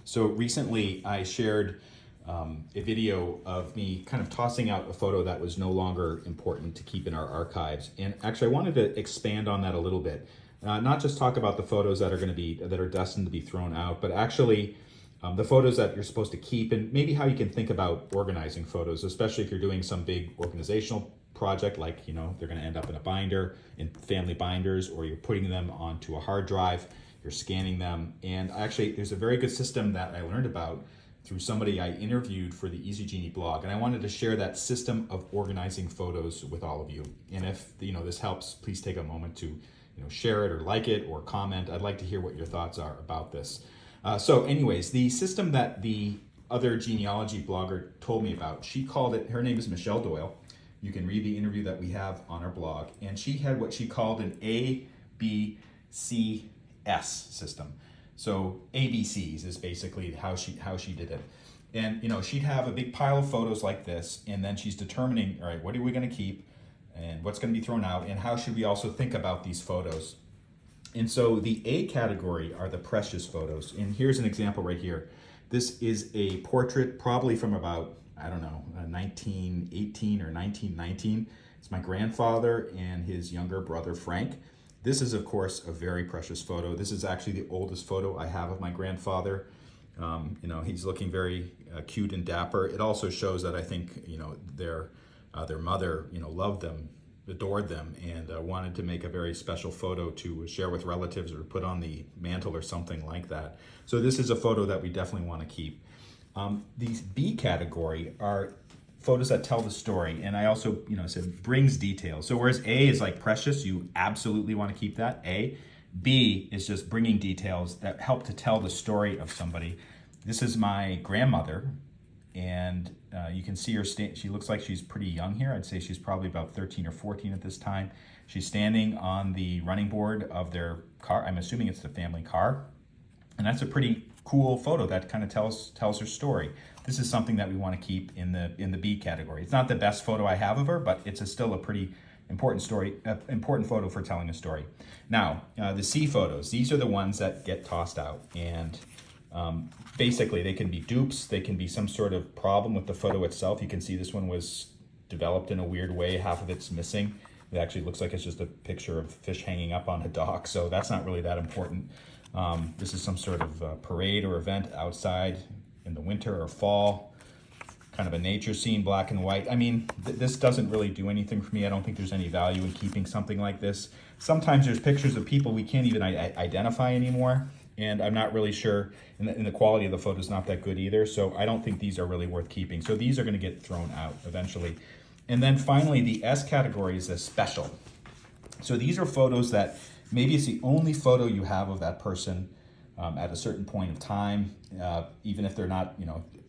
So recently I shared a video of me kind of tossing out a photo that was no longer important to keep in our archives. And actually I wanted to expand on that a little bit. Not just talk about the photos that are destined to be thrown out, but actually the photos that you're supposed to keep, and maybe how you can think about organizing photos, especially if you're doing some big organizational project, like, they're going to end up in a binder, in family binders, or you're putting them onto a hard drive, you're scanning them. And actually there's a very good system that I learned about through somebody I interviewed for the Easy Genie blog, and I wanted to share that system of organizing photos with all of you. And if this helps, please take a moment to share it or like it or comment. I'd like to hear what your thoughts are about this. So anyways, the system that the other genealogy blogger told me about, she called it, her name is Michelle Doyle. You can read the interview that we have on our blog. And she had what she called an ABCS system. So ABCs is basically how she did it. And she'd have a big pile of photos like this, and then she's determining, all right, what are we going to keep and what's going to be thrown out, and how should we also think about these photos. And so the A category are the precious photos. And here's an example right here. This is a portrait probably from about, 1918 or 1919. It's my grandfather and his younger brother, Frank. This is, of course, a very precious photo. This is actually the oldest photo I have of my grandfather. He's looking very cute and dapper. It also shows that I think, their mother, loved them, adored them, and wanted to make a very special photo to share with relatives or put on the mantle or something like that. So this is a photo that we definitely want to keep. These B category are photos that tell the story, and I also, said brings details. So whereas A is like precious, you absolutely want to keep that, A. B is just bringing details that help to tell the story of somebody. This is my grandmother, and you can see her, she looks like she's pretty young here. I'd say she's probably about 13 or 14 at this time. She's standing on the running board of their car. I'm assuming it's the family car. And that's a pretty cool photo that kind of tells her story. This is something that we want to keep in the B category. It's not the best photo I have of her, but it's still a pretty important photo for telling a story. Now, the C photos, these are the ones that get tossed out. And basically they can be dupes, they can be some sort of problem with the photo itself. You can see this one was developed in a weird way, half of it's missing. It actually looks like it's just a picture of fish hanging up on a dock, so that's not really that important. This is some sort of parade or event outside in the winter or fall, kind of a nature scene, black and white. I mean, this doesn't really do anything for me. I don't think there's any value in keeping something like this. Sometimes there's pictures of people we can't even identify anymore, and I'm not really sure, and the quality of the photo is not that good either, so I don't think these are really worth keeping. So these are going to get thrown out eventually. And then finally, the S category is a special. So these are photos that maybe it's the only photo you have of that person at a certain point of time, even if they're not,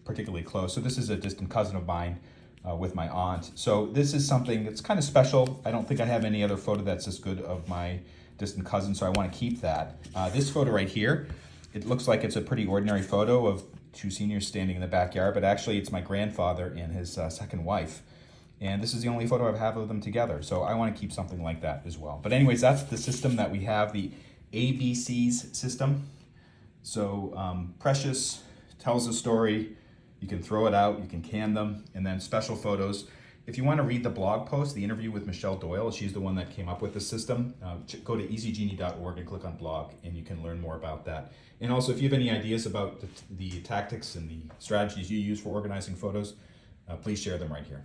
particularly close. So this is a distant cousin of mine with my aunt. So this is something that's kind of special. I don't think I have any other photo that's as good of my distant cousin, so I want to keep that. This photo right here, it looks like it's a pretty ordinary photo of two seniors standing in the backyard, but actually it's my grandfather and his second wife. And this is the only photo I have of them together. So I want to keep something like that as well. But anyways, that's the system that we have, the ABCs system. So precious, tells a story, you can throw it out, you can can them, and then special photos. If you want to read the blog post, the interview with Michelle Doyle, she's the one that came up with the system, go to easygenie.org and click on blog, and you can learn more about that. And also, if you have any ideas about the tactics and the strategies you use for organizing photos, please share them right here.